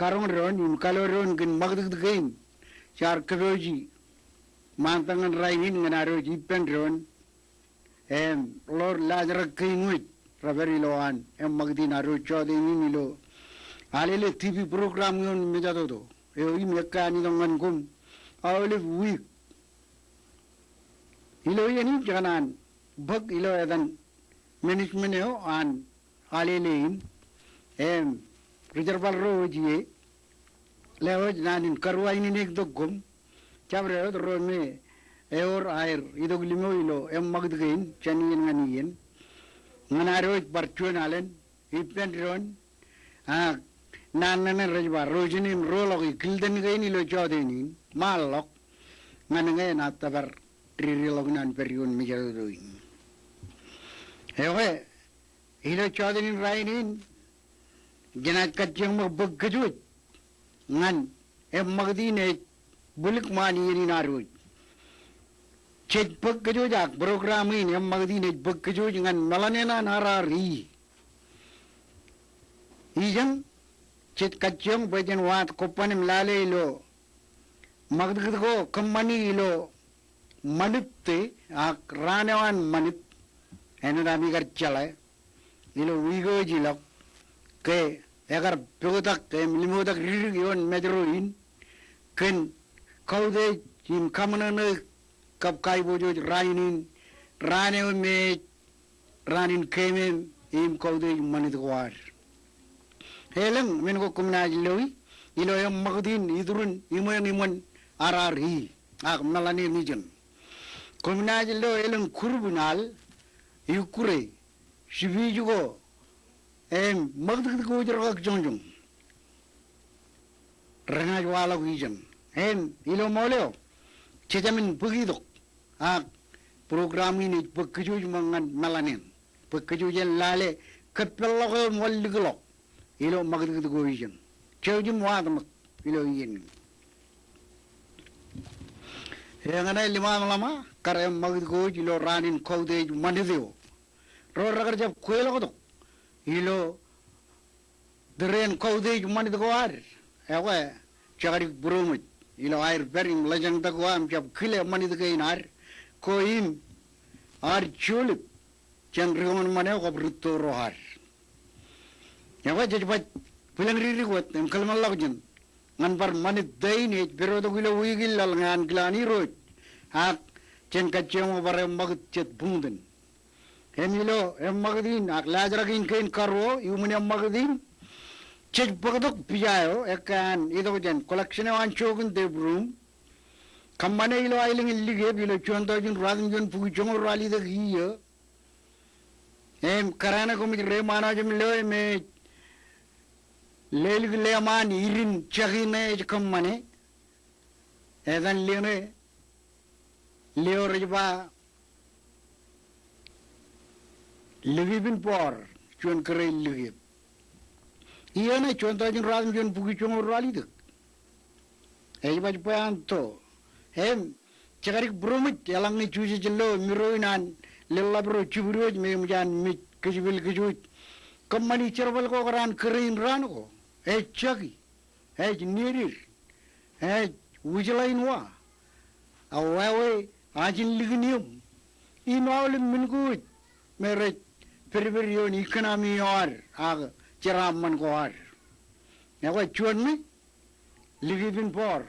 karong ron im kaloron kin magdug gain char karoji mantangan rainin nganaro jipen ron lor lazar kainwit raberi loan magdin aro chode nilo alele TV program ngon mejadodo e mekka ni dongan kum awle week ilo yani janan bag ilo edan management yo an alele in reservoir roji lewoj nanin karwa ini nek dogum chabre ro me eor air idog limo ilo magdgain chanin nganiyen nganaro barchuan alen ipen ron nanana rajbar rojinin rologi kilden gain ilo chodenin malok nganenge na tabar trilog nan periun mijadoin ewe ilo chodenin rainin Janat kacang mabuk kejut, ngan magdine bulik mani ini narut. Cek buk kejut jak program ini magdine buk kejut ngan malanena narari. Ijang cek kacang bagian wat kopan melale ilo, magdiko kemani ilo manitte ranewan manit, enu nami kerjala ilo wigo jilok. Ke agar pegotak ke limodak ririgion medroin ken kaude jim kamana kap kai bojo rainin rane me ranin keme im kaude manit gwar heleng men ko kumna jilowi ilo yam magdin idurun imoy imon arari ak malani nijen kumna jilo heleng kurbunal yukure shibijugo magdug ko jorok jongjong rana wala guijan ilo moleo chejamin bugidok program ini pekjuj mangan malanin pekjujen lale kapello molliglo ilo magdug ko guijan chewjim wadam ilo yin ngana lima lama kare magdug ko ilo ranin koude manideo ro ragar jab koelo ko ilo deren kaude mani dawar ewe chagari brumut ilo air bering lajang dagwam jab khile mani dagainar koim ar chulip changrion mane ko brutto rohar ewe jajbat pulang riri wat em kalmal lagjan ngan par mani daine berodo gilo wigil lal ngan glani rot hak chen kachemo bare magchet bungden Emilo magdin ak lazragin kain karwo yumun magdin cek bagdok pijayo ekan ido jen collection wan chogun de brum kamane ilo ailing illige bilo chonto jun radin jun pugu chongo rali de hiyo karana ko mi re mana jum lo me lelig le man irin chagine kamane edan lene leo rejba Ligibin por chuan kere ligib. Iya na chuan tajin radin chuan pugi chuan rali dek. Baj payanto. Cakarik bromit yalang ni cuci jello miroinan lella bro ciburoj me mujan mit kejibil kejuj. Kamani cerbal ko karan kerein ran ko. Chagi. Nirir. Wujalain wa. Awawe ajin lignium. Inawle minguj. Meret Periberion economy or Cheraman Goar. Now what chuan me? Ligibin por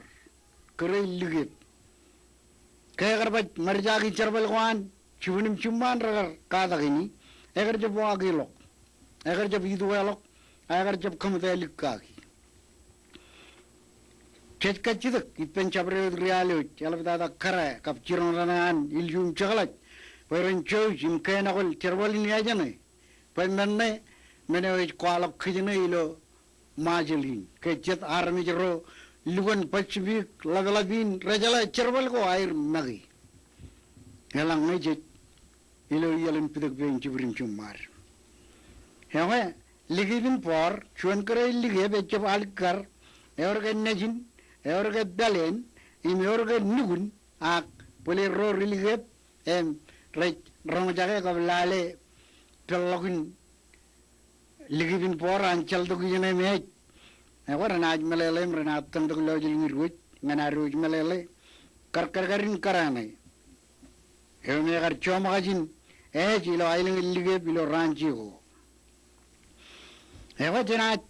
Kere Ligib. Kagabat Marjagi Cherbalwan, Chunim Chuman Kadagini, Egerjab Wagilok, Egerjab Iduelok, Egerjab Kamadeli. Chetkachik, Ipenchabre Realu, Chalvada Kara, Capchiran, Iljum Chocolate. When chose in Kanakol, Terwalin Yajane, when Mene, Menowich Qualok Kijinelo, Marjalin, Kachet Armijero, Lugan Pachivik, Lagalabin, Rajala, Chervalgo, Air Magi. Elang Majit, Ilo Yelin Pidak Bain Chibrim Chumar. However, Ligibin por, Chuankare Ligib, Alkar, Eurga Najin, Eurga Dalen, in Eurga Nugun, Ak, Polero Religib, right Ramajaka of Lale, Pelogin Ligibin por and Chaldokin made Rana Malay, Rana Tandology Root, Nanaruj Malay, Karkararin Karane. You may have Chomagin, Ejilo Island Liga below Rancho. Ever tonight,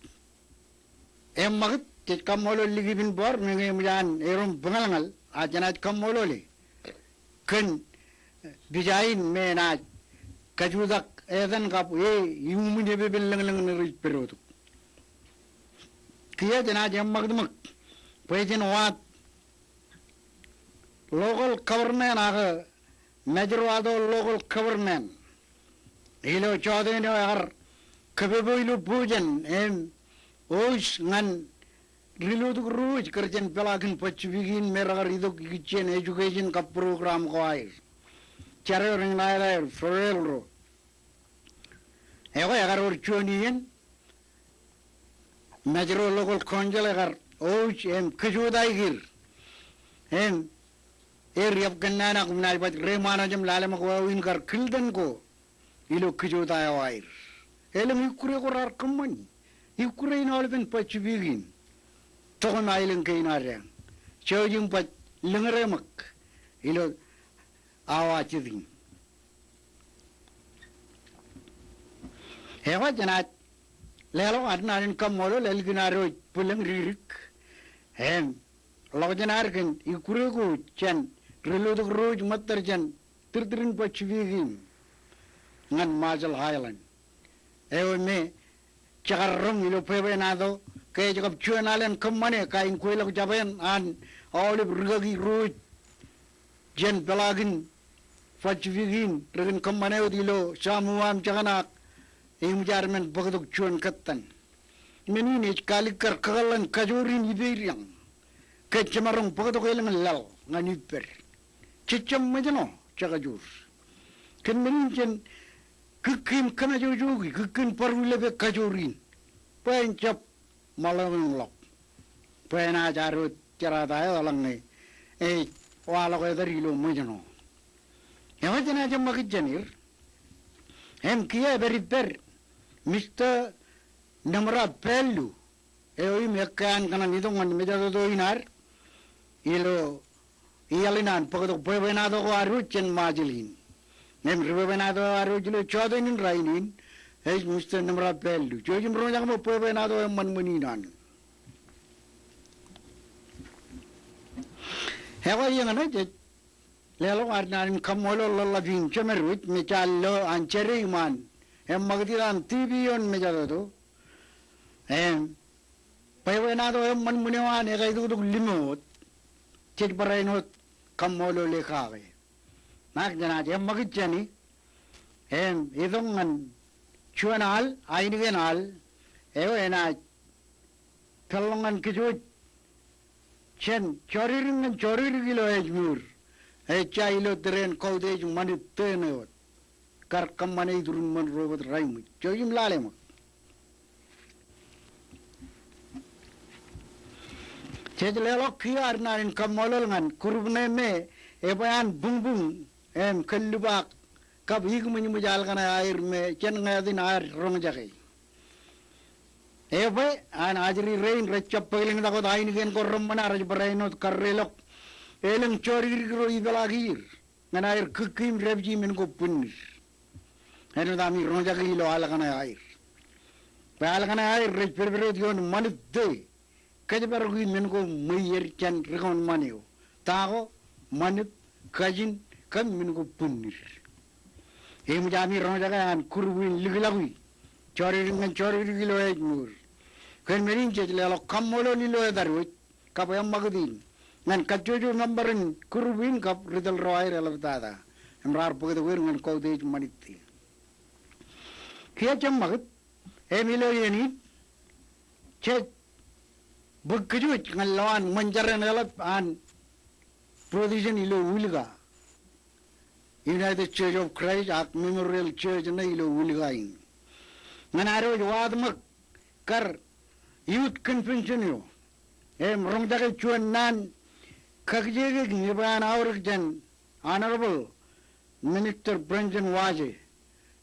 Emma, take Kamolo Ligin Bor, Namian, Erum Bangal, Ajanat Kamololi. Kun Bijain may not Kajudak, Evan Kap, you may be Langan Peru. Kia Janajam Magdamuk, President what local government are major local government. Hilo Chodin are Kabibu Pujan and Osh Nan Rilu Rouge, Kurjan Pelagan Pachivigin, Merarido Kitchen Education Cup Program Coil. Charter and Nile, Florel. Ever Chunian Major local conjulator, Oach and Kajudaigir. And area of Ganana, but Remanajam Lalamago in Kildenko. You look Kajudai. Elam Ukurakor common. Ukraine all been Pachivigin. Togon Island Kainarian. Chojum but Lingaremak. You know, our children. Ever Janat Lelo Adnan Kamolo, Elginaro, Pulang Ririk, and Loganargan, Ukuragu, Chen, Relu the Rouge, Matarjan, Tirtrin Pachivigin, Nan Marshall Highland. Ever me, Chakarum, Ilopevenado, Cage of Chuanal and Kamane, Kain Quail of Japan, and Olive Rugagi Rouge, Jen Pelagin, Pachivigin, Rin Kamane, Dilo, Samuam Chaganak. Imjarman Bogdok Chuan Katan. Meninich Kalikar Kalan Kajurin Iberian. Ketchamarong Bogdokelam Lal, Naniper. Chicham Majano, Chagajur. Can Meninchen Kukim Kanajugi, Kukin Parulebe Kajurin. Pain Chap Malawan Lock. Paina Jaru Tirada along a while weather ilo Majano. Yamajana Jamakijanir. And Kia very per Mr. Namra Pellu, Eoi Mekan Cananidong and Medadoinar, Ilo Ialinan, Pogo Puevenado Aruch and Margelin. Name Rivenado Arujo Chodin and Rainin, as Mr. Namra Pellu, Jojim Rojamo Puevenado and Manmuninan. Have I young and Lelo Arnan Kamolo Lavin Chemerwit, Michallo and Cherry Man, and Magdiran TV on Mejado, and Pavenado and Manmunian, as I do Limo, Chitbarano Kamolo Lecave. Magdana, Magichani, and Idong and Chuanal, Ainiganal, and I Pelong and Kijuit, Chen, Choriring and Chorigilo Edmure. A child train cottage money turn out. Karkam money through one robot rhyme. Joim Lalem. Chedlelo Kiarna in Kamololan, Kurubne, Ebayan Boom Boom, and Kalubak, Kabigum Mujalgana Air me, Chenadin Air Romajaki. Ebe, and Adri rain, Rechapelling the Godine, Coromana, Brain of Carrelok. Elang Chori Velagir, and I cook him regime and go punish. And Dami Ronjagilo Alagana Air. Palagana Air, Rich Perversion, money day. Kajabargi Mengo, Mayer Chan, Recon Manio. Tago, Manip, Kajin, come Mengo punish. Himjami Ronjaga and Kurwin Liglawi. Chori and Chori Gilo Edmure. Can Merin Chetla come all Lilo Darwit, Kapayam Magadin. And Kachuju number in Kurubin Cup, Riddle Royal of Dada, and Rarpo the Wing and Codage Maniti. Kiacham Magat, Emilio Yeni, Chet Bukajuch, and Lawan, Manjaran Elap, and Provision Ilo Wilga. United Church of Christ, Ak Memorial Church, and Ilo Wilgain. When I wrote Wadmak, Kar, Youth Convention, Rongdaka Chuan Nan. Kakjig Niban Aurjan, Honorable Minister Brendan Waji,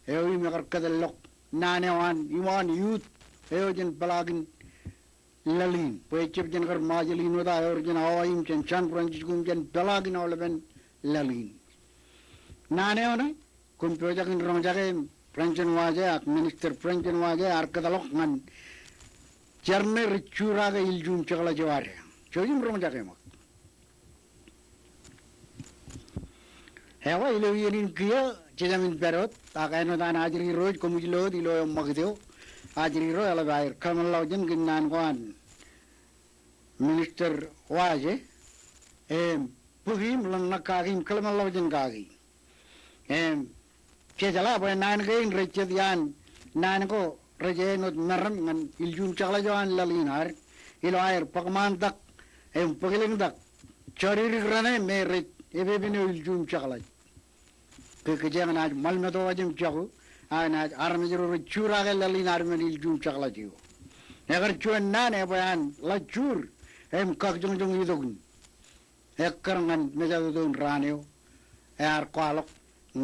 Ewi Makarkadalok, Nanewan, Iwan Youth, Eojan Palagin, lalin pechip jen kar majelin wada or jen hawaim jen San Francisco jen pelagin oleben lalin nane ona kun projakin rong jage Franken waje ak minister Franken waje arkadalok ngan Jarne ricuraga iljum chakala jaware chojim rong jage mak hewa ilo yerin kia chejamin perot akaino dan ajri roj komujlo dilo magdeo ajri ro ala bair kamallo jen ginnan kwan minister waje pugim lan nakagim kamallo jen gagi cejala boy nan gain recet yan nan ko rejenot meram ngan iljum chakla jawan lalinar ilo air pakman dak pagiling dak choriri grane mere ebe bino iljum chakla ke jang na mal medo wajim chaku ana arme jero chura ga lalinar men iljum chakla jiwo agar chuan nan e boyan la chur kak jong jong idogun ekkar ngan mejado don raneo ar kwalok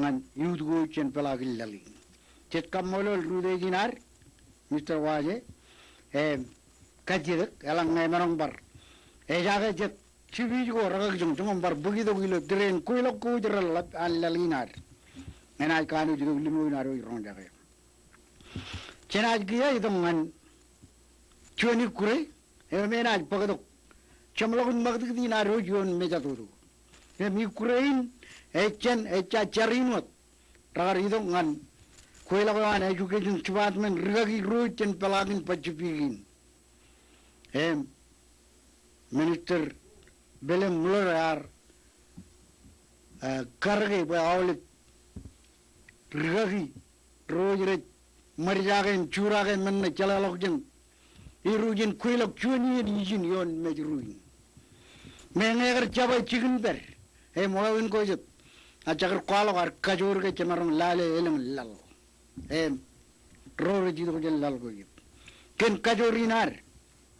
ngan yudgo chen pelagil lali chet kamolol rude ginar Mr. Waje kajidak elang ngai marong bar jaga jet chibi go ragag jong jong bar bugi do gilo dren kuilo ku jeral al lalinar enai kanu jigo limu naro ron jaga chenaj giya idong ngan choni kure menaj pagadok chamlogun magdik dinaro jon mejatudu mi kurein echen echa charinot ragar idong ngan kuila kawan education department rigagi ruchen pelagin pachipigin minister belem mular yar karge boy awle rigagi rojre marjagen churagen menne chalalok jeng irujin kuilok chuni dijin yon mejruin mengegar chabay chicken ber moawin ko jep achagar kwalo ar kajur ke chamarong lale eleng lal roro jido ko jel lal ko jep ken kajurinar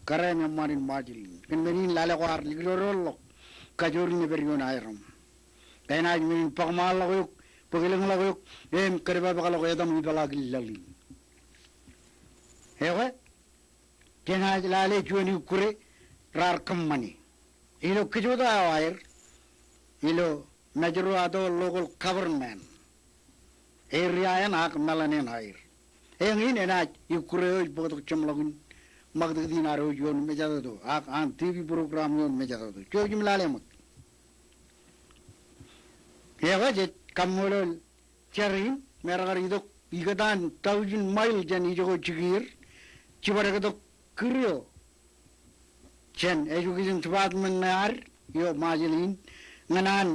kare me marin majil ken menin lale ko ar ligorollo kajurine berion ayram kenaj menin pagmal ko pagileng la ko kareba bakalo ko yadam ibala gillali hewa kenaj lale chuni kure rar kammani ilo kijoda air ilo majru ado local government area yan ak melanin air engin enaj ikure bodo chamlogin magdi naro yon mejado do ak an tv program yon mejado do chojim lale mak hewa je kamolol charin meragar ido igadan 1000 mile jan ijo chigir chibaraga do kriyo chen education department nar yo majilin nganan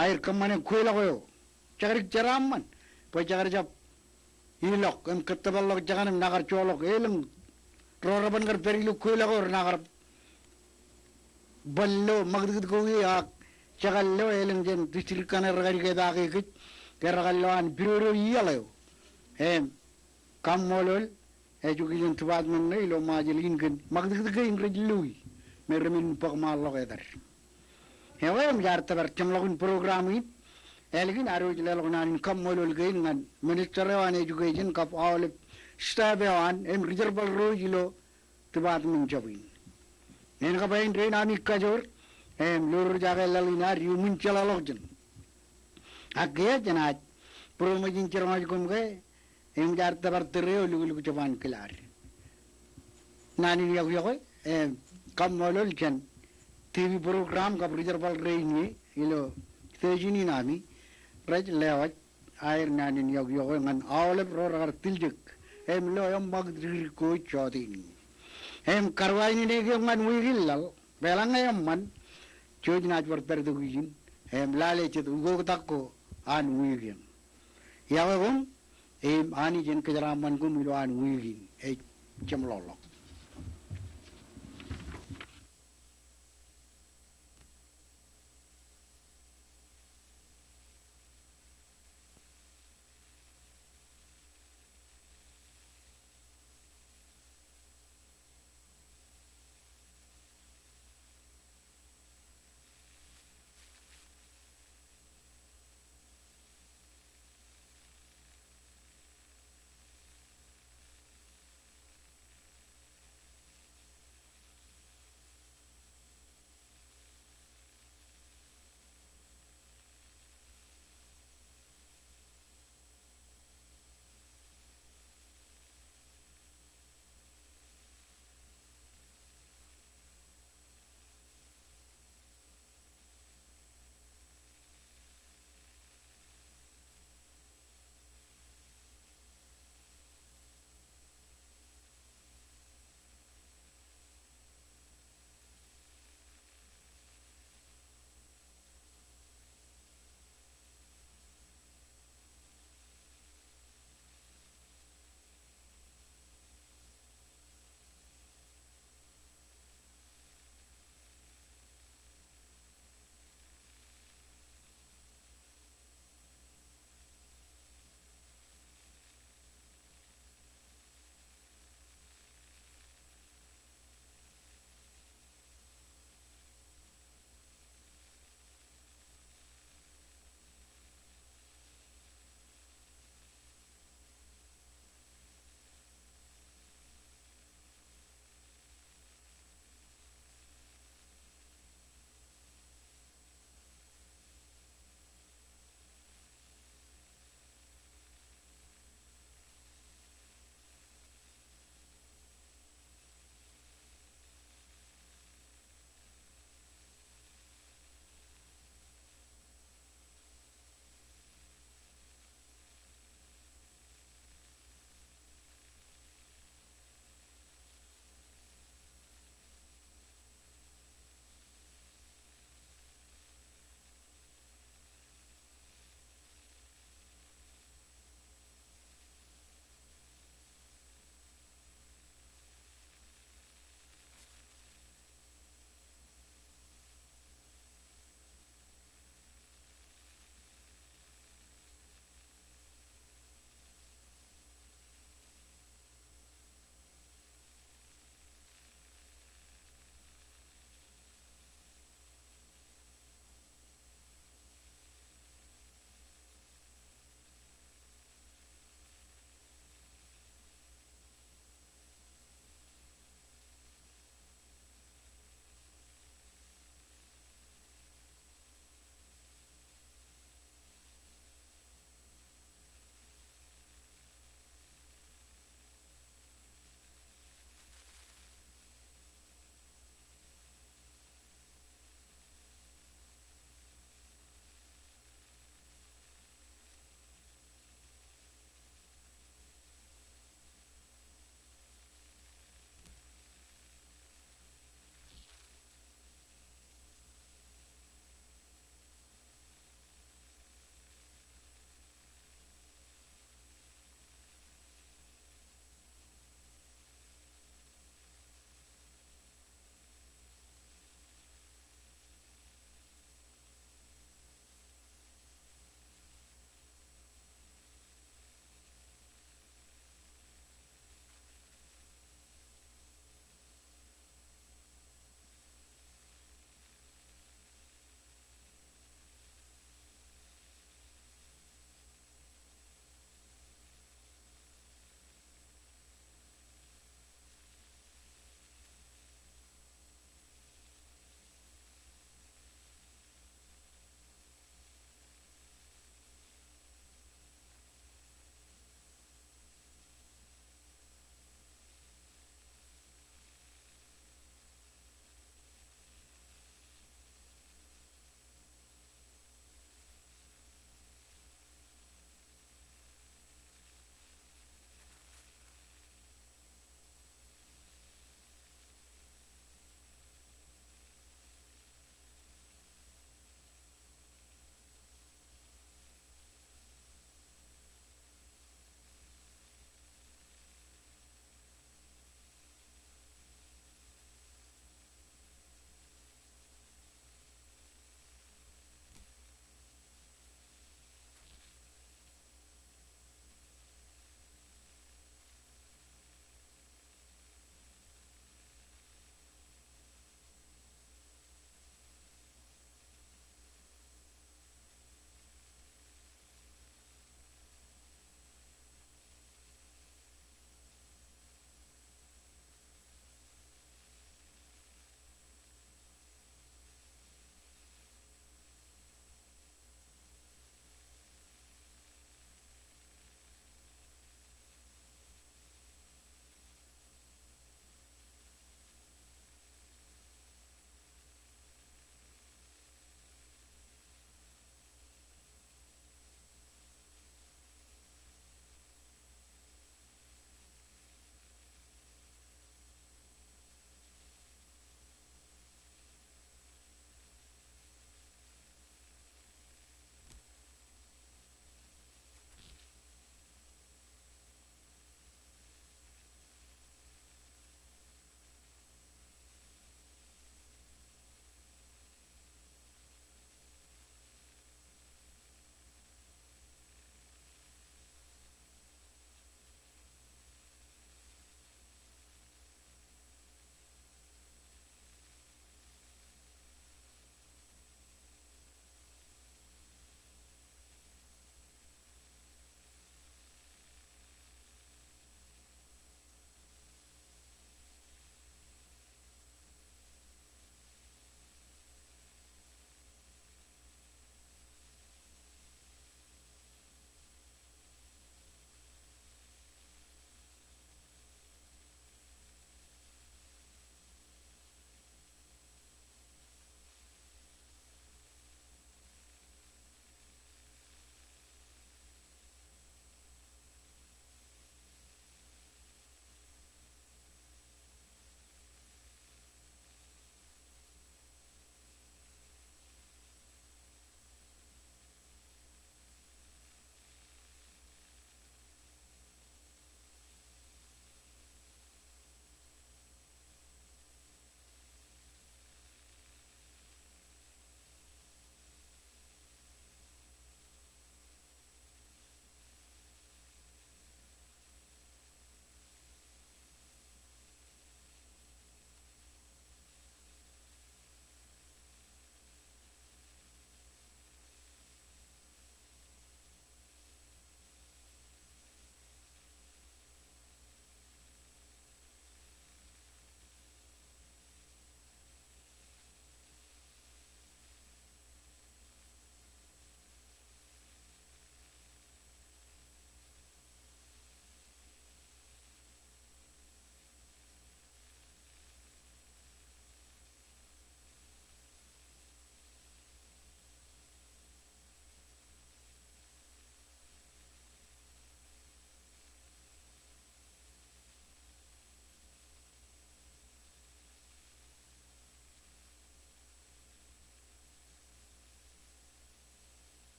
air kamane kuila ko chagrik charamman po chagar jap ilok kattabalok jaganam nagar cholok elem roraban gar perilu kuila ko nagar ballo magdid ko ya chagallo elem jen district kaner gari ke dagi kit keragallo an biro yalo kamolol education department ne lo majilin gen magdid ke ingrejlui mermin pagmalok edar hewem jar tabar chamlogun program it elgin aroj lelgonan kamolol gein ngan minister wan education kap all staff wan reserve rojilo department jabin nen ka bain train ani kajor lor jaga lalina yumun chalalogjen agge janaj promajin charmaj gumge jar tabar tere lugul jaban klar nani yago yago kamolol jan TV program ka reserve reini ilo tejini nami raj lewat air nanin yog yog ngan awle rorar tiljek lo yam magdir ko chodin karwaini ne ge man wigillal belanga yam man chojna jwar perdugin lale chet ugo takko an wigin yawagum ani jen kejaraman gum ilo an wigin chamlolo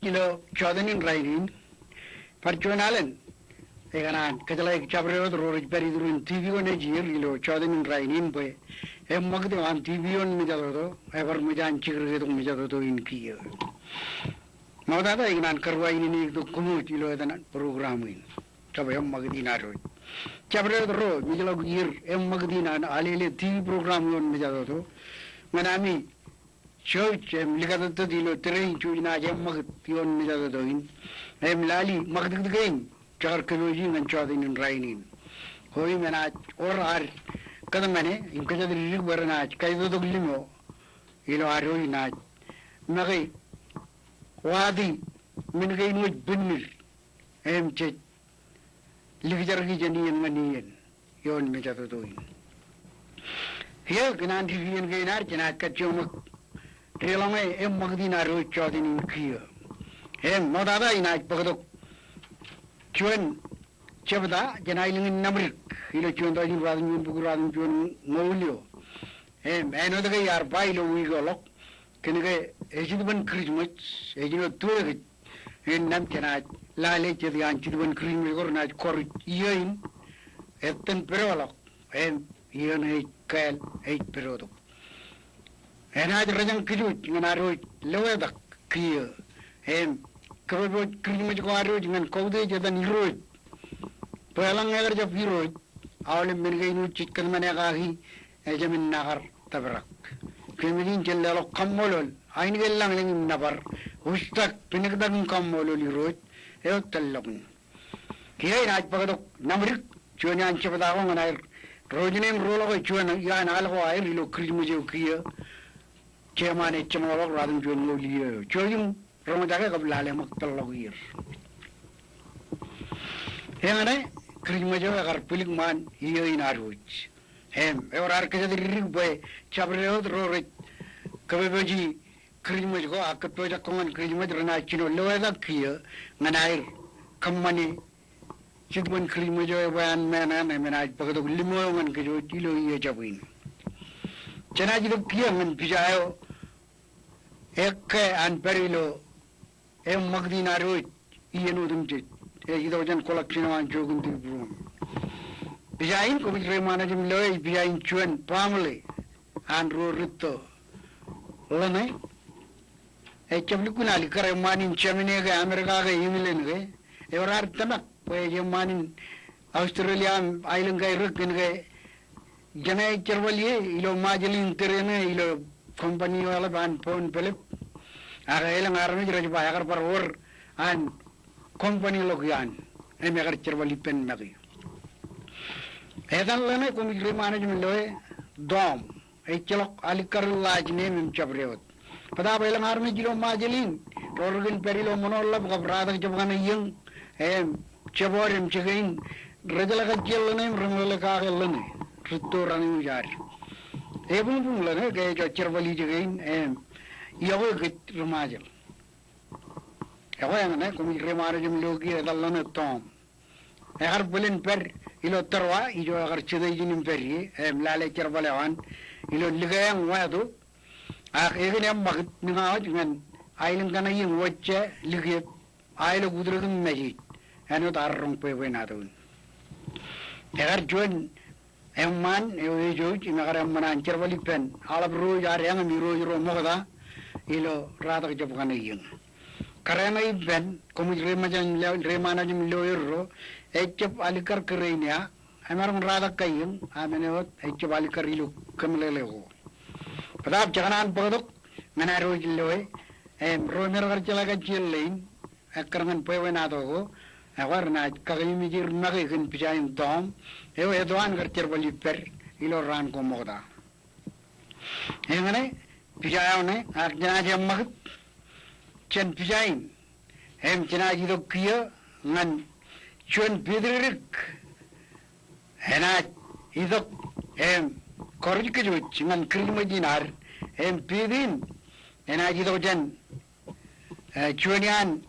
kilo chodanin rainin parchuanalan eganan kajalai chabreo rorij peridurun TV one jir kilo chodanin rainin boy magde an TV on mijado ever mujan chigre to mijado in kiyo Maudada eganan karwaini ni to kumu kilo dan program in chabe magdina ro chabreo ro mijalo gir magdina alele TV program on mijado to manami church ligado dilo train chuna mag tion mijado to in lali magdig gain char kaloji ngan chodin rainin hoi mena or ar kadamane inkajad rig barna kaido to limo ilo aroi na magi wadi min gain muj bunir che ligjar gi jani ngani yon mijado to in here gnan divian gainar jana kachom Relame magdina ro chodin in kiyo modada ina pagdo chuen chebda janailing namrik ilo chuen da jin radin buguradin chuen ngolio eno daga yar bailo wigolo kenege ejidban christmas ejino tuwe nam kena lale chedi anchidban christmas gorna kor yin etten perolo yen ei kal ei perodo Enaj rajang kijut nganaro lewedak kiyo kabo christmas ko aro ngan kaude jadan hiro pelang agar jab hiro awle mirge inu chikkan mane gahi ejamin nahar tabrak kemidin jellalo kammolol ain gellang lengim nabar ustak pinagdan kammolol hiro talong kiyo naj pagadok namrik chuan chebada ko nganai rojinem rolo ko chuan yan algo ay rilo christmas kiyo Chairman Chamawak Radin Juan Lolio, Choyum, Romadaka of Lale Maktalogir. Hemane, Krimajo are filling man here in Arwich. Ever arcade the rig boy, Chabreo, Rorit, Kabaji, Krimajo, Akapoja Common Krimaj Ranachino, Loa Kia, Manair, Kamani, Chidwan Krimajo, one man and I put limo and Kilo Yajawin. Chanaji Kiam and Pijayo. Eke an perilo magdina ro ienu dumje idojan collection an jogun di brum bijain ko mi manajim loy bijain chuen pamle an ro rito lane chabli kunali kare manin chamine ga america ga imilen ge evar tana po je manin australia island ga irken ge jana cherwaliye ilo majelin terene ilo company wala ban phone pelip aga elang armi jira ba agar par or an company logian eme agar cherwali pen magi edan lene ko mi management loe dom e chelok alikar laj ne mim chabrewot pada ba elang armi jilo majelin organ perilo monolla ba brada jabgan yeng chaborim chigain rajala ga jelne rumle ka gelne rito rani jar Ebung pun lene gaya jocer bali jagain yago git remajal. Yago yang ne kami remajal jam logi adal lene tom. Agar boleh per ilo terwa ijo agar cedai jinim peri lale cer balawan ilo liga yang wadu. Egin yang magit ningau dengan ailen kana yang wajah liga ailo gudrugum majid. Anu tarung pewe nadun. Agar juan Emman, Ejo, Imagaram Mancher Valipen, Alab Rouge, Ariang, Miro, Moda, Ilo, Rada Japan. Karana Ben, Comic Remajan, Remanajim Loyro, Echap Alikar Karenia, Amaram Rada Kayim, Amenot, Echap Alikarilu, Kamileo. Padap Jaganan Bodok, Manaro Loe, and Romer Archelaga Lane, Akarman Puevenado, Awarna, Kagimir Nagan Pijain Tom, Edoan Garcherbali Per, Ilo Ran Comoda. Hemane, Pijayone, Arjanaja Mag, Chen Pijain, Chinaji Kia, Nan Chuen Pidrik, Hena, Idok, Korjikuch, Nan Krimadinar, Pidin, and Ajidojan, Chuanian,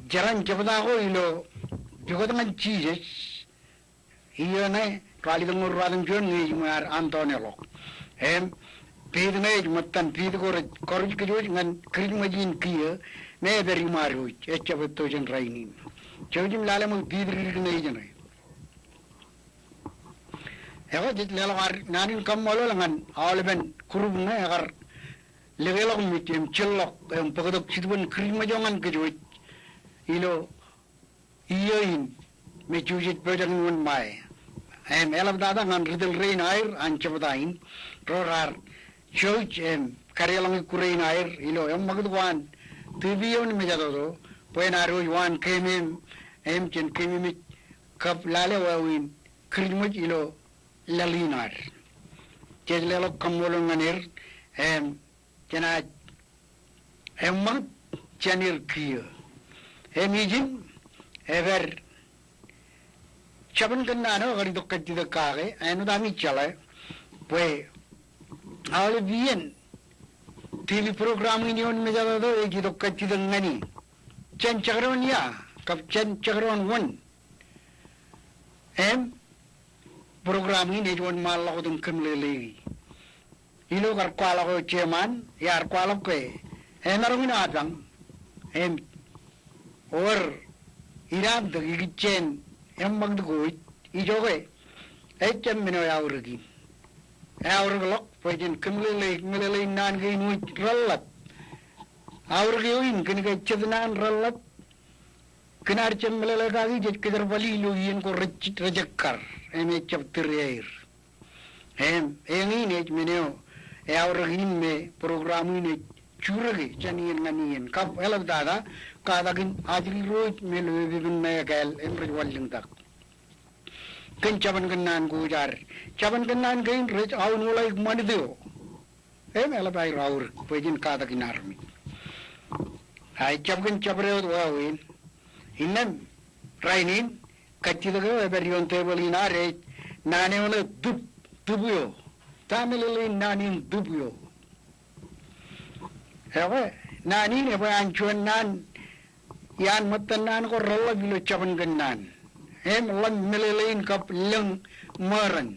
Jaran Jabadaho, Ilo, Picotaman cheeses. Ione, Kalidamur Radan Junior Antonello. Pidnage Matan Pidgor Korjikuch and Krimajin Kia, me beri maru echa beto jen rainin chojim lale mo didri nei jene ego dit lelo ar nanin kammolo langan awleben kurubna agar legelok mitim chellok em pagodok sidbon krima jongan kejoj ilo iyoin me chujit pedang mun mai em elab dada ngan ridel rein air anchabadain rorar choj em karyalang kurein air ilo em magdwan tibiyon me jado poenaru yuan kemim em chen kemim kap lale wawin krimoj ilo lalinar jelelo kamolo nganir em chena em mag chanir kiyo em ijin ever chaban ganano gari dokkati da kage enu dami chala pues awle bien TV program ini on me jada do eki dokkati da ngani chen chagron ya kap chen chagron won em program ini jon mal la odum kemlele ilo gar kwala ko cheman yar kwala ko enarung na atang em or iram de gichen em mag de go ijoge echem mino yaurgi yaurglok pojin kemlele nan ge nu rallat aurgi uin kiniga chednan rallat kinar chemlele ga gi jet kidar bali lu yen ko rejekkar eme chaptir em ini meneo yaurgi me program ini churage chanien nganien kap elab dada kadagin ajri roj melo bibin me gal emre walling tak ken chaban gannan gujar chaban gannan gain rich aun ulai manido em elab ai raur pejin kadagin armi ai chabgan chabre wawin innan trainin kachhidaga eberion tebelina re nane ole dubuyo tamilele nanin dubuyo hewe nani ne bayan chuan nan yan matan nan ko ralla bilo chaban gannan em lan melelein kap leng maran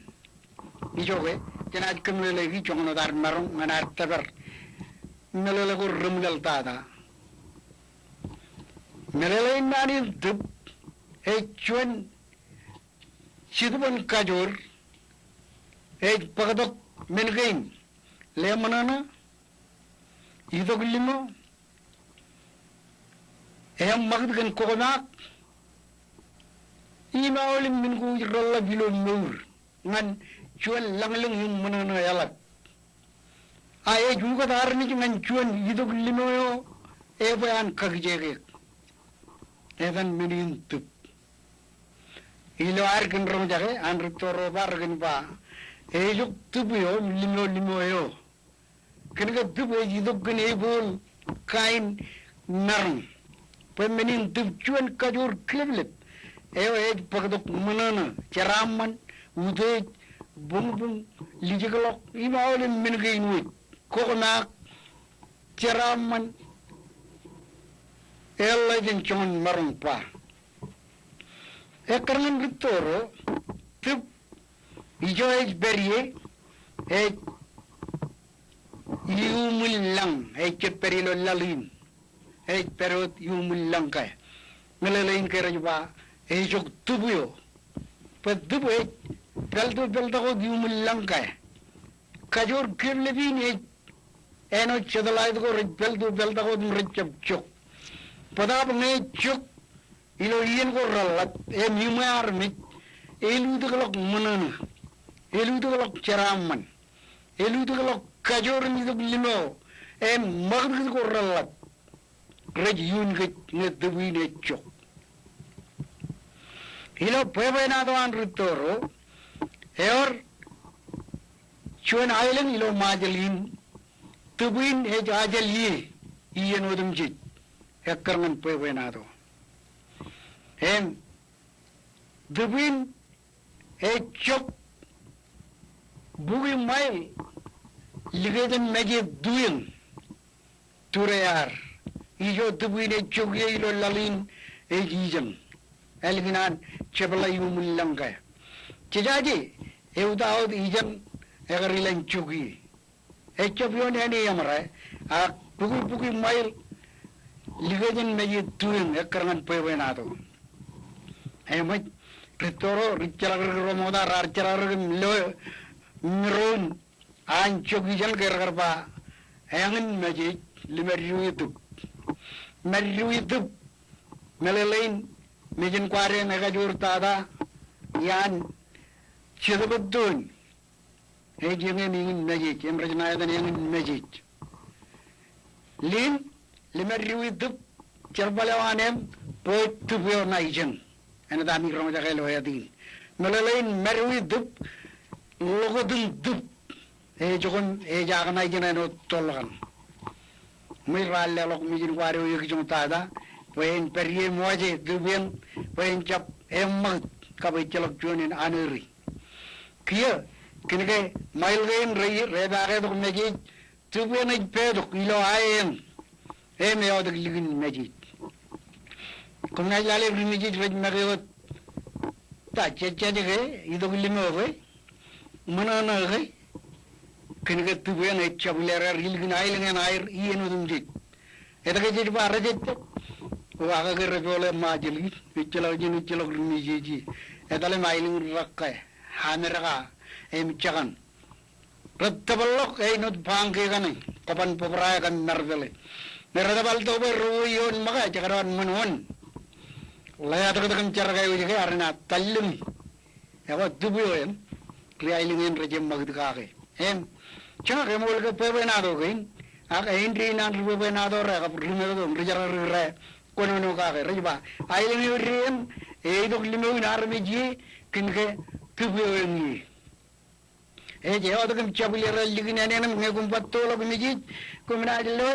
ijoge jana kemlele gi chongno dar marong manar tabar melele ko rumgal tada melelein nani dub e chuan sidbon kajor e pagadok melgein le manana idogulimo em magdgan konak imaulim min ku ralla bilo nur ngan chuan langling yum manana yalat ay juga darni ngan chuan idogulimo yo e bayan kagjege edan minin tup ilo argan romjage an rutoro bargan ba e juk tup yo limo yo kena tup idog gane bol kain narm pemenin tup chuan kajur kleblet ej pagdok manana cheraman ude bung lijigalok imawlen mengain wit koknak cheraman ella den chon marung pa ekarnan ritoro tup ijo ej berie ej yumulang ej perilo lalin ej perot yumulang kay ngalalain kay rajba ejok tubuyo pet tubu ej pelto ko yumulang kay kajor kirlebin ej eno chadalay ko pelto ko rechap chok padap ne chok ilo yen ko ralat em yumar mit elu to kolok manana elu to kolok cheraman elu to kolok kajor ni to limo em magd ko ralat rej yun ke ne dubi ne chok ilo pebe na do an ritoro eor chuan island ilo majalin tubin e ajali yen odum jit ekkarman pebe na do em dubin e chok bugi mail ligeden meje duyen tureyar ijo dubin e chok ye ilo lalin e jijan elginan chebla yumulanga chijaji e udaod ijan egarilan chogi e chobyon ene yamara a bugi mail ligajan meji tuing ekarangan pewenado emat ritoro ricalar romoda racalar lo ngeron ancho gijan gergarba ayangin meji limeru itu melelain mejin kware megajur tada yan chedabudun ejingen ingin meji emrajnaya dan ingin meji lin limeru itu cerbalawanem poit tubyo naijeng ana dami kromo jakelo yadin melelain meru itu logodun dup ejokon ejagana ijena no tolgan muy ralle lok mijin kware yogi jong tada poin perye moje dubien poin chap emmat kabai chelok jonin aneri kia kinige mailgen redare dok meji tubien ay pedok ilo ayen eme odak ligin meji kumna jale meji rej megot ta cheche de idok limo ge manana ge kinige tubien ay chabulera rilgin ailen air ienudum jit edake jit bara jit waga gerre majeli vichalo rumiji edale mailing rakka hameraga em chagan rattaballok ay not bangke gane kapan pobraya kan nardele neradabal to be ruyon maga chagaran munwon laya to kan charga yu ge arna tallum yawa dubuyo em kriailingen rejem magdka ge em chaga mol ke pebena do gein aga indri nan rubena do ra ka primero do rijara re kono ka ge riba ailingen riem e do limo in armeji kinge tubuyo ni e je odo kem chabulera ligine nenam ngegum patolo gumiji kumna lo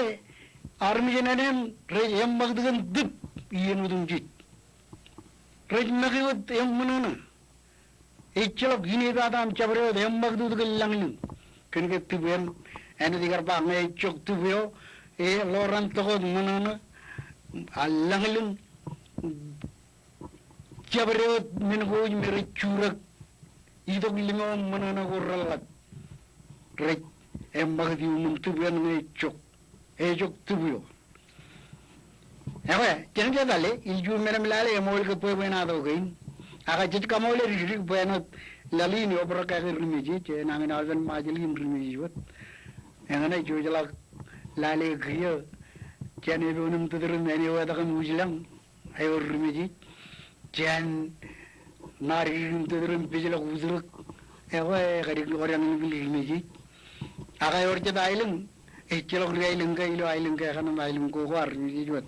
armeji nenem rejem magdgan dip yenudum jit rej magewt emmununa e chalo gine dadam chabro dem magdu gallanglu kinge tubuyen ene digar ba ngai chok tubuyo e loran to mununa allanglu chabro min go mere churak idok limo mununa gorralat rej em magdi mun tubuyen ngai chok e chok tubuyo ewe jenja dale ilju meram lale emol ke pebena do gain aga jit kamole ri bueno lalini obra ka rimiji che nangin alven majeli rimiji wat engane jojala lale griyo chene bonum tudru meni wada kan ujilang ayo rimiji chen nari tudru bijala uzruk ewe gari goran rimiji aga yorje dailung echelo griailing ka ilo ailing ka kan ailing ko war rimiji wat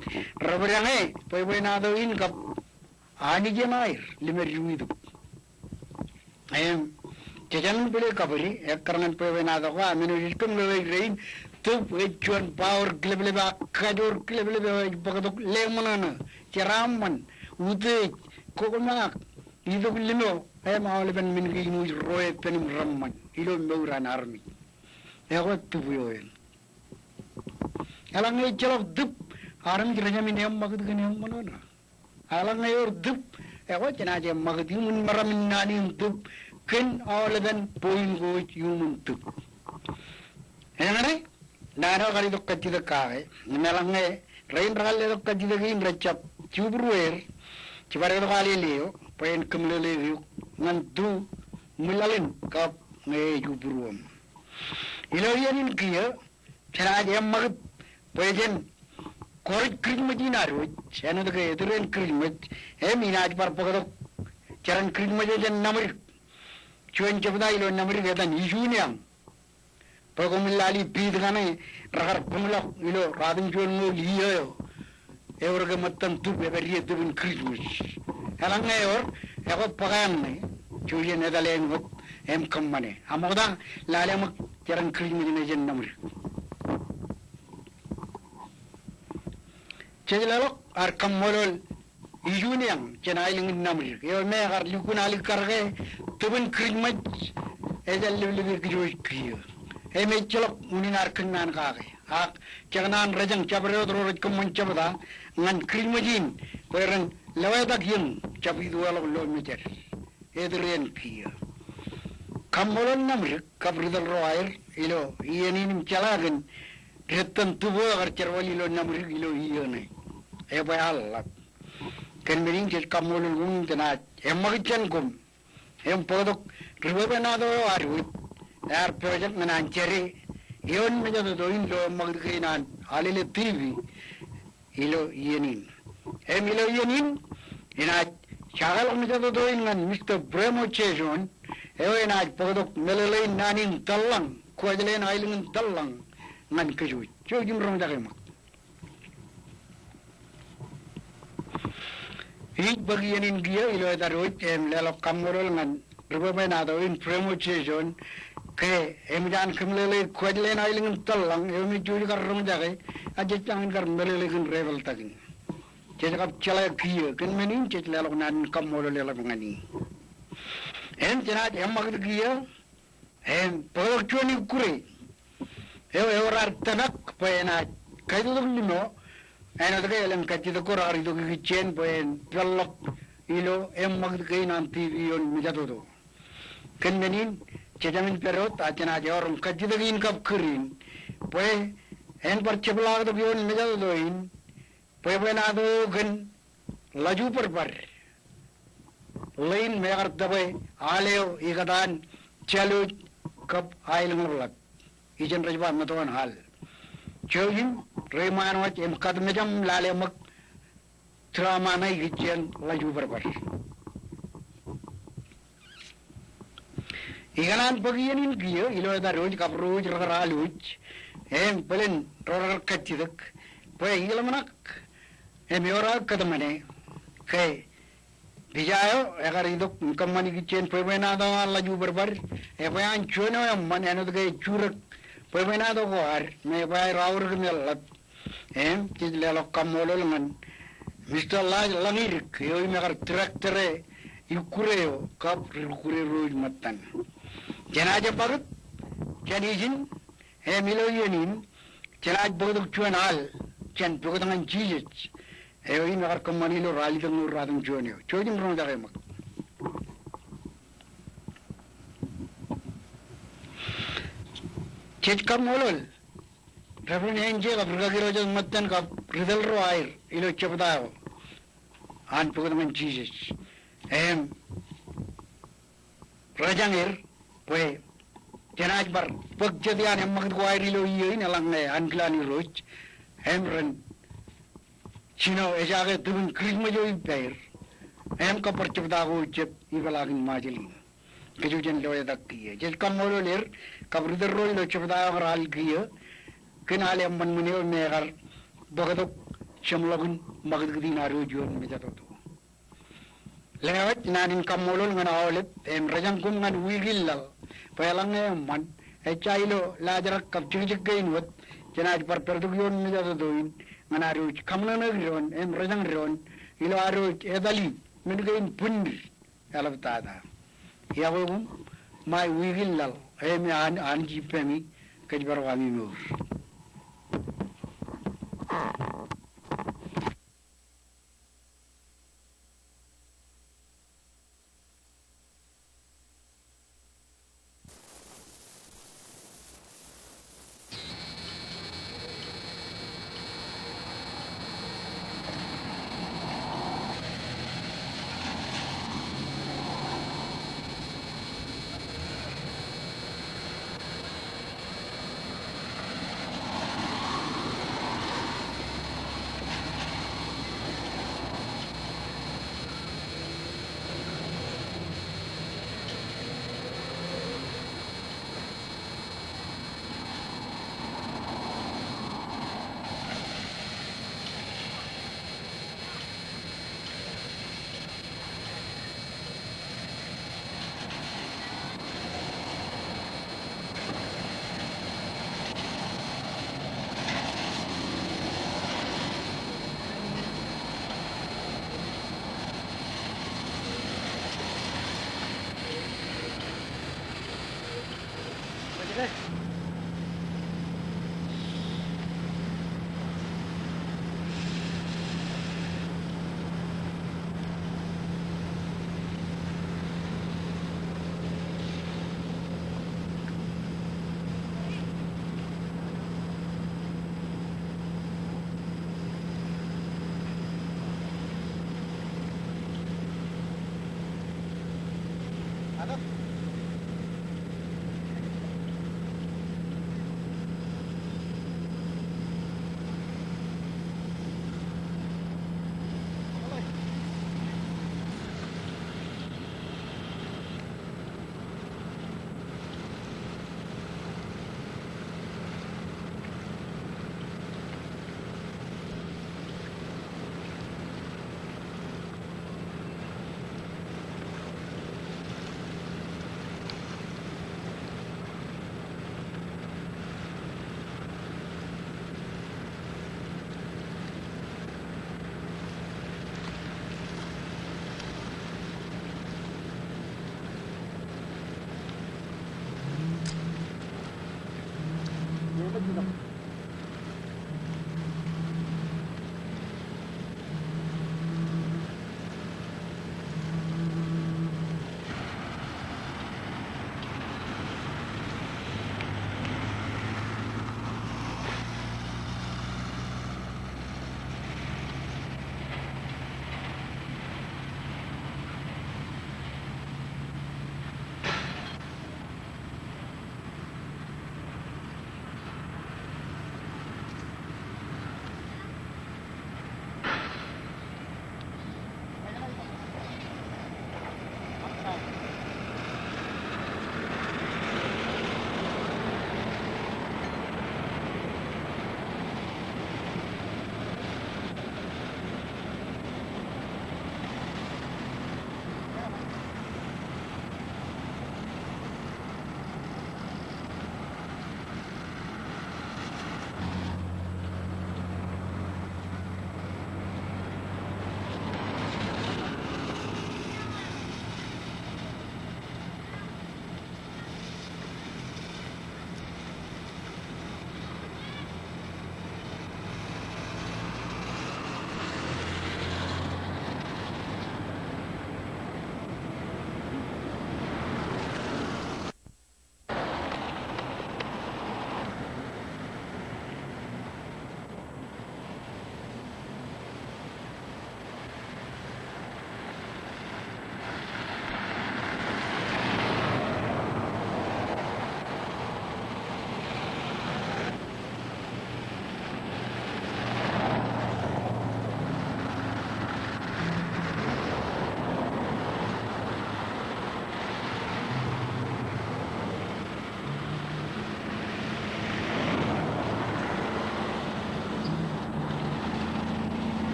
rabrane pebena do in kap ani jemair limeru ayam jajan beli kabari ekarangan pebena do ka menu iskum lewe rein tu echuan power klebleba kajor klebleba bagadok lemonana ceramman ude kokomak ido limo ayam awleben min gi mu roe penim ramman ilo meuran army ego tubuyoen alang echelo dup aram jirajamin em magdgan em monona alang ayor dup ego chanaje magdi mun maramin nani dup ken awleben poin go yumun dup engare naro kali dokati dekae melange rain ralle dokati degin recap chubruer cibare do kali leo poin kemlele ngantu mulalin kap nge jubruom iloyanin kiya chanaje magd pojen korit krimajina ro chana de edren krimaj e minaj par pagado charan krimaj jen namri chuen jabda ilo namri vedan yuniam pagomilali bid gane ragar pumla ilo radin chuen no liyo eworga mattan tu beberiye dubin krimaj halange or ego paganne chuyen edalen got em kammane amoda lalemak charan krimaj jen namri Cejalok arkam molol iyuniang cenailing namri yo me agar likunali karge tubun krimaj ejal libi gijoy kiyo e me celok munin arkan nan kage ak cegnan rajang cabre odro roj kumon cabda ngan krimajin peren lawadak yin cabidu wala lo meter edren kiyo kamolol namri kabridal roair ilo yenin calagen retan tubo agar cerwali lo namri ilo iyone bay Allah ken mening je kamolul gum tenat magichan gum podok ribenado aru project menan ceri yon menjadi doin lo magdikinan alile TV ilo yenin ilo yenin ina chagal menjadi doin ngan Mr. Bremo Chejon ina podok melele nanin tallang kuajlen ailin tallang ngan keju jojim rong dagema hit bagianin dia ilo darut lelo kamorol ngan ribenado in Bremo Chejon ke jan kemlele kuajlen ailing tallang emi juri karung jage aje jangan kar melele kin revel tagin jadi kap chala kiye ken menin cet lelo nan kamolo lelo ngani jenat magd kiye podok choni kure orar tanak pena kaidu lino de elen kachida korar do kichen pen pellok ilo magd kainan TV on mijadodo ken menin Cejamin perot acena orang kajidagin kap kerin, poe percebelag tu bion mejal doin, poe benado gen laju perbar, lain megar tabe aleo ikatan chalu kap ail ngulak, ijen rajba matuan hal, jauhin reman waj kat mejam lale mak drama nai gijen laju perbar. Ikanan bagianin kia ilo da roj kap roj raluj pelen rorar kachidak poe ilamanak ora kadamane kai bijayo agar idok kamani kichen poe benado laju berbar poe chono man eno de churak poe benado ko ar me bai raur kemelat tidlelo kamolol ngan Mr. Laj langir yo megar traktere ikureo kap rukure roj matan Jenaja parut, jenizin, miloyenin, jenaj bodok chuan al, jen bogotangan jijit, ini nakar kemanilo rali tangur radang chuanyo, chuajin rong dake mak. Chet kam molol, Reverend Enje kap rikagiro jas matan kap ridal ro air, ilo chapadayo, an bogotangan jijit, rajangir, poe jenaj bar pagjadian magd kwairi lo yin alang ne anklani roch hemren chino ejage tubun krisma jo iper ka parchapda go chep ibalagin majeli keju jen lo dakkiye jel kamolo ler kabridar ro lo chapda ral kiye kinale man mune megar bogadok chamlagun magd gdina rojon mejato lewat nanin kamolol ngana awlet rajang kum ngan wigillal palang man chailo lajarak kap chiggain wat jenaj par perdugion mi jado doin ngana ruj kamna ron rajang ron ilo aruj edali mingain pundir alabtada yawum mai wigillal me an jipemi kajbar wami mur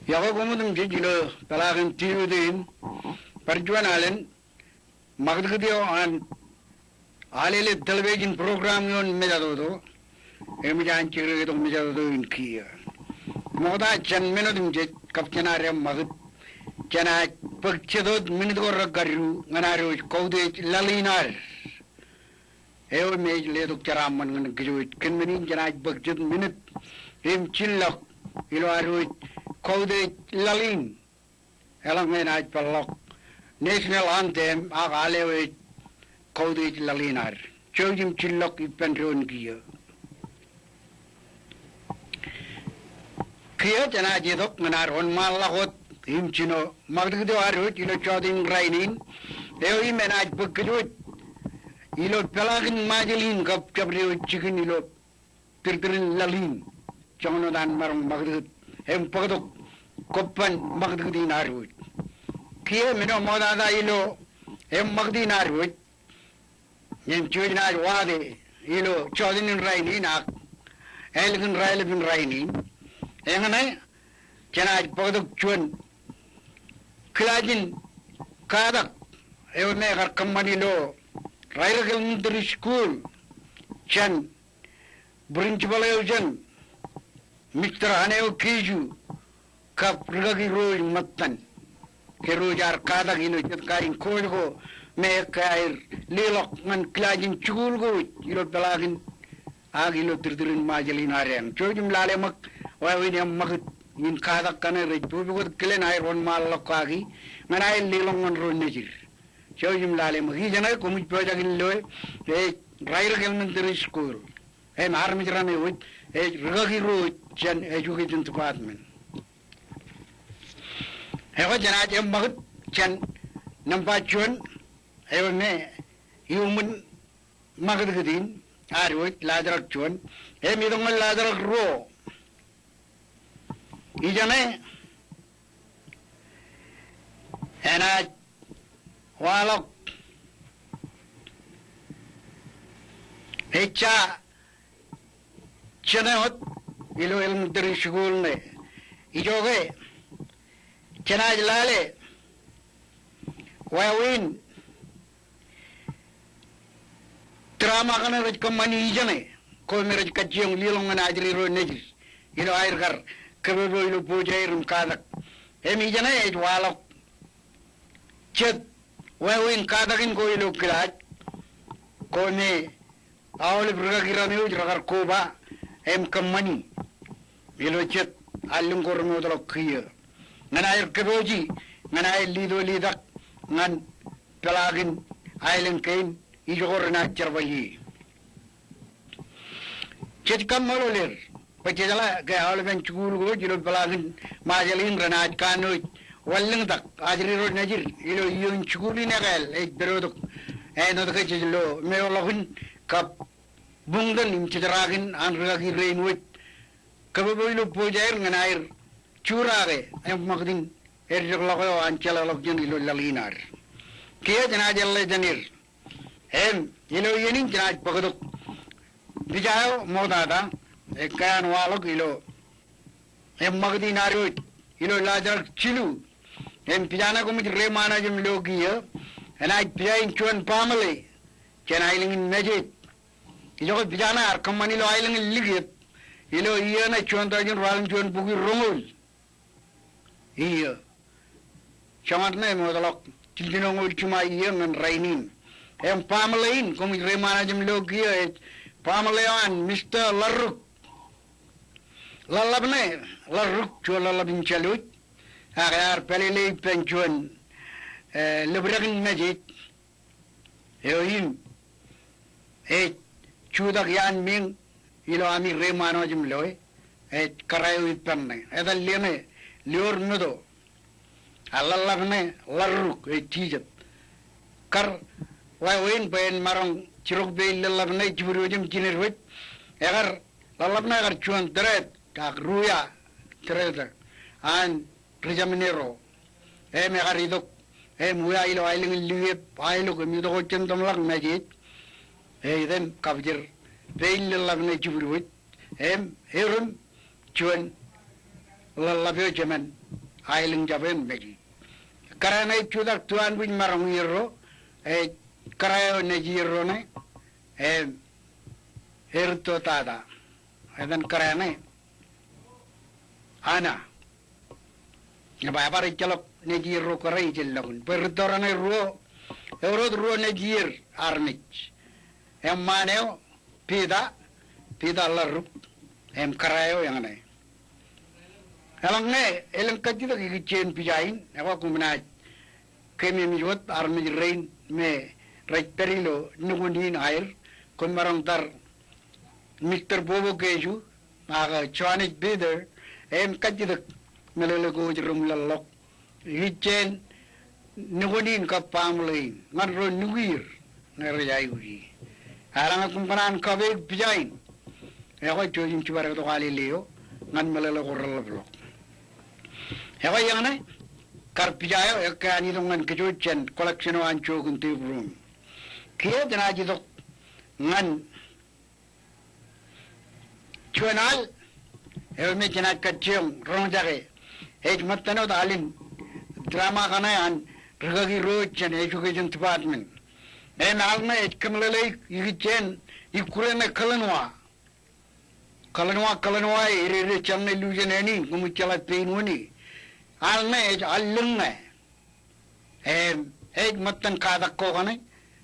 Ya ko gumudum jilo palagan tiyo din perjuan alen magdagdiyo an alele television program yon mejado do emijan chire do mejado do inkiya moda chan menodum je kapchanare magd chana pagchado minid go ragaru nganaro kaude lalinar eo mej le do charamman ngan gjuit kenmenin jana pagchad minid em chillak ilo aru kaude lalin elang menaj palok national anthem agalewe kaude lalinar chojim chillak ipendron kiya kiya jana jedok manar on malakot im chino magdagdo aru ilo chodin rainin eo i menaj pagkujut ilo pelagin majelin kap kabriyo chikin ilo tirtirin lalin chono dan marong magdagd em pagdok koppan magdagdin aru kiya mino modada ilo em magdin aru em chojina wade ilo chodin rainin ak elgin rainin engane chanaj pagdok chuan klajin kadak evne gar kammani lo railgal elementary school chan principal eujan Mr. Haneo Kiju kap rugagi roj mattan ke rojar kadak ilo chatkarin kolgo me kair lelok ngan klajin chugul go ilo pelagin agilo tirdirin majalin areng chojum lale mak wawini mag min kadak kana re bubugot kelen ay ron malokagi manay lilong ron nejir chojum lale mak hijana komuj projagin loy e rail elementary school e marmitrane wit e rugagi ro chan education department e wa jana je mag chan namba chon e ne human magdagdin arwit ladrak chon e midong ladrak ro ijane ena walok echa chenot ilo elementary school ne ijoge chenaj lale wawin drama kana raj kamani ijane ko meraj kachiyong lilong na ajri ro nejis ilo airgar kabebo ilo pujairum kadak emi jana e walok chet wawin kadakin ko ilo kraj ko ne awle bruga girame ujragar koba em kamani ilo chet allum korno dalo khiya ngana er keboji ngana e lido lidak ngan pelagin ailen kain ijogorna charbayi chet kamololer pachala ke awlen chugul go jilo pelagin majalin ranaj kanu walling dak ajri ro najir ilo yun chuguli nagal e berodok e no dak jilo meologun kap bungdan im chidragin an ragi rainwit kababo ilo pojair nganair churare em magdin er joglago an chala logjen ilo lalinar kiya janajalle janir em ilo yenin janaj pagadok bijayo modada ekan walok ilo em magdin arut ilo lajar chilu em pijana ko mit remana jum logiya enaj pijain chuan pamale kenailing nejit ilo pijana ar kamani lo ailing ligit ilo iyana chuan tajin ralim chuan bugi rongol iya chamatne modalok childinongol chuma iyangan rainin em pamalein ko mit remana jum logiya pamalean Mr. Laruk lalabne laruk chuan lalabin chalut agar pelele penchuan lebragin najit eoin chudak yan ming ilo ami remano jim loy karayo ipanne edal lene lior nodo alalagne laruk tijat kar wain ben marong chirok be lalagne jiburu jim jinir wit agar lalabne agar chuan dret kak ruya treda an Prijaminero, me garidok, muya ilo ailing liye, ailo ke mi doko centom lag majid, dem kabjir, veil lag ne jibruit, herum, chuan, lalabyo jemen, ailing jaben meji karana chudak tuan bin marang yero karayo nejiro ne erto tada edan karane ana babar chalok nejiro karai jellakun pertorane ruo eurod ruo nejir arnich emmaneo pida larrup karayo yang ne elangnya elang kajida gigicen pijain aku kumna kemi mijot armi rain me right perilo nugundin air kon marang tar Mr. Bobo keju aga chwanik bider kajida melele go jrum lalok gicen nugundin ka pamlein ngarro nugir nerjai uji arang kumkanan kabe pijain aku jojim chibare to kali leo ngan melele go rallo Hewa yang ne karpijayo ekani dongan kejuchen collection wan chogun tibrum kia dana jido ngan chuanal hewa me jana kachim ronjage matano dalin drama kana an rgagi rochen education department alme kamlele yichen ikurene kalanwa ire chamne illusion ani gumuchala peinwani alne allunga matan kadak ko kane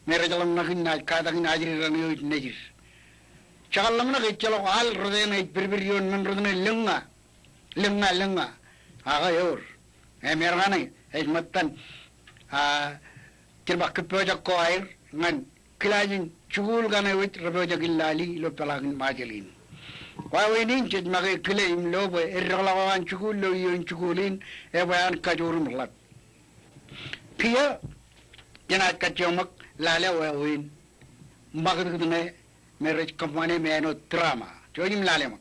mere jalan nakin na kadak ni ajri rani yo nejis chalam na chalo al rodene birbirion men rodene lunga aga yor mergane matan kirba kpoja ko air ngan kilajin chugul gane wit roboja gillali lo pelagin majelin Wawinin jid magi kilim lobo irralawan chukul lo yon chukulin bayan kajurum lat. Kia janat kajomak lala wawin magdune marriage company meno drama. Jojim lale mak.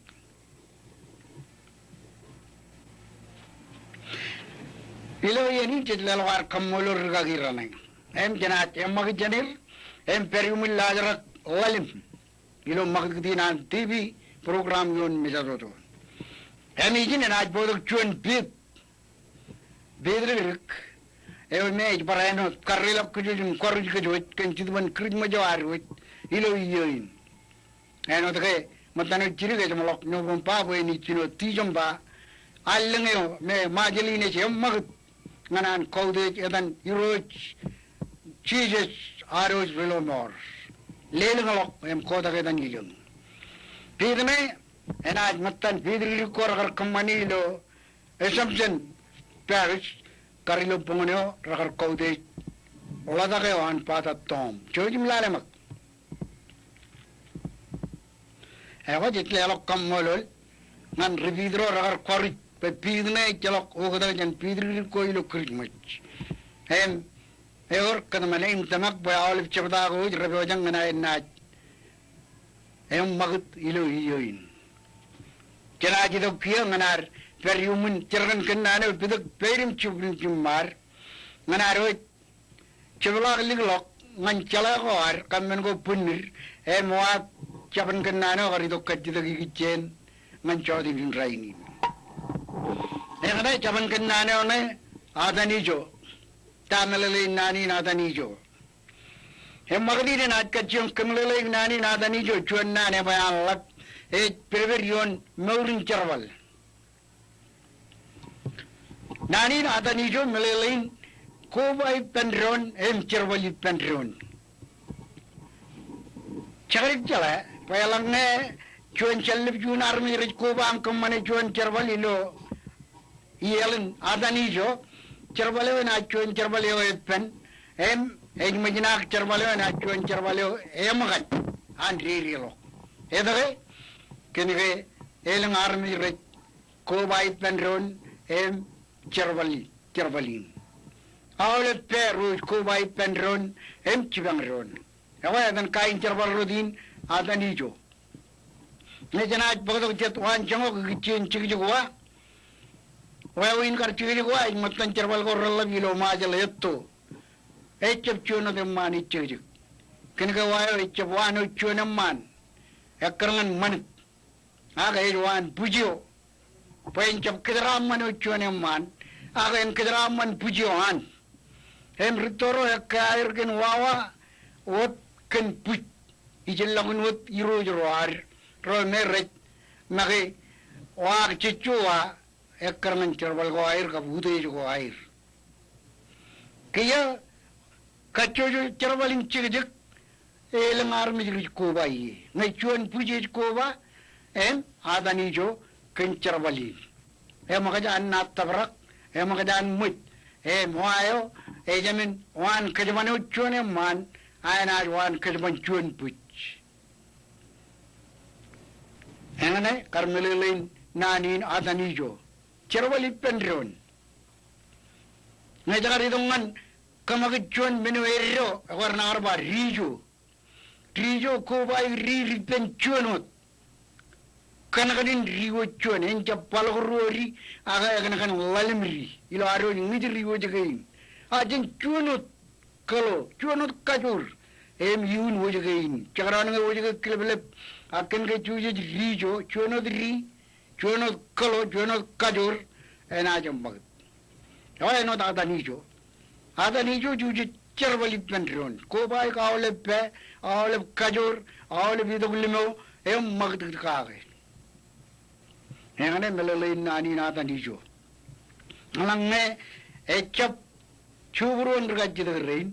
Ilo yeni jid lalwar kamolur gagirane. Janat magi janir periumil lajarak lalim. Ilo magdinan TV program yon misaroto. Emijin en aj bodok chuan bedrik. Me parano karrila kujum korj kujut kenchidwan krij majar wit ilo yoin. Eno teke matano chirige jamlok no bompa bo ni chino tijomba allengeo me majeline chemmag nganan koude edan yuroch chijes aros velomor. Lelngalok koda edan yilung. Pidme enaj matan pidri ko ragar kamani lo assumption Paris karilo pongoneo ragar kaude olada ke wan pata tom chojim lalemak ewa jitle alok kamolol ngan revidro ragar korit pe pidne jalok ogada jan pidri ko ilo kritmach eor kadamane imtamak ba alif chabda go rabojang na enaj magut ilo iyoin kena jido kia nganar periumun cergan kenane bidak perim chumar nganar chebla liglok ngan chala ko ar kamen go punir moa chaban kenane garido kajida gichen ngan chodi bin raini ngana chaban kenane one adani jo tamelele nani nadani jo magdi ne naat kachim kamlele nani nadani jo chuanna ne bayan lat preverion maurin charwal nani nadani jo melelein ko bai pendron charwali pendron charik chala payalang ne chuan chalib jun army rich ko bam kamane chuan charwali lo yelin adani jo charwale na chuan charwale pen majinak charbaleo na chuan charbaleo magat andri lo edare kenige elang army re ko bai pendron charbalin awle peru ko bai pendron chibangron awa dan kain charbal rodin adani jo ne janaj bogdo jet wan jango gichin chigjuwa wa win kar chigjuwa matan charbal ko ralla bilo majal etto echap chuno de man ichiju kenga wayo echap wano chuno man ekrangan man aga wan bujio pain chap kidram man chuno man agen kedraman pujian em ritoro kair ken wawa ot ken puj ijelangun ot iro joar ro meret mage wa chichua ekkarman cherbal go air ka bude go air kaya kachojo cherbalin chigik elangar mijri ko bai ngai chuan puje ko ba em adani jo ken cherbalin em magaja anna tabrak em magaja mut em wayo jamin wan kajman chuan man ayna wan kajman chuan puj engane karmelelin nanin adani jo cherwali pendron ngajari dongan kamagchuan menuero warna arba rijo ko bai ri penchuanot kanaganin riwo chuan enja palgorori aga kan walimri ilo aro ngidi riwo jagain ajin chuanot kalo chuanot kajur em yun wo jagain chagaran wo jagai kleblep akan ke chuje rijo chuanot ri chuanot kalo chuanot kajur ena jambag hoy no ada nijo juje cherwali pendron ko bai ka ole kajur ole bidogulimo em magd kaage engane melele nani na ada nijo alange echap chuburon ragajde rein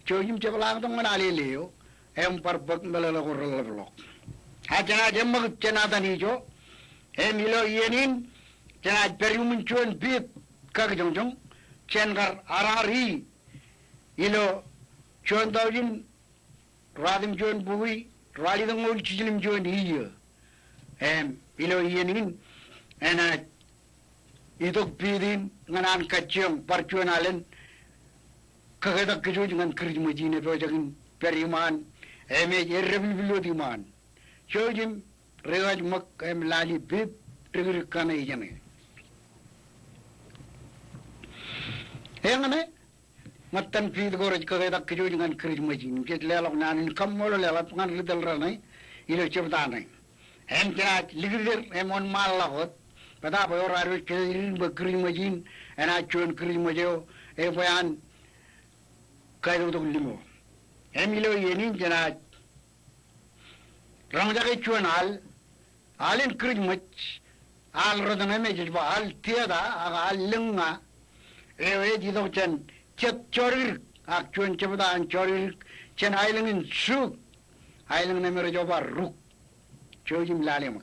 chojim cheblang tong nali leo em parbak melele gorlok ajana jemmag chena ada nijo em ilo yenin chena periumun chuan bit kag jongjong chengar arari ilo chuan daujin radim chuan bui rali dong ol chilim chuan hiya em ilo yenin ena idok pidin nganan kachong parchuan alen kagadak kejoj ngan krij majine projagin periman eme yerrebil bilodiman chojim regaj mak em lali bib trigir kana ijane engane matan pid goraj kagadak kejoj ngan krij majin jet lelok nanin kamolo lelat ngan ridal ranai ilo chebdanai em jat ligir emon malahot pada boyor aru kerin bakri majin ena chon krij majo e bayan kayo dog limo emilo yenin jana rangjage chon alin krij mach al rodana me jba al tiada al lunga ewe dido chen chet chorir ak chon chebda an chorir chen ailingin suk ailing ne mere joba ruk chojim lalema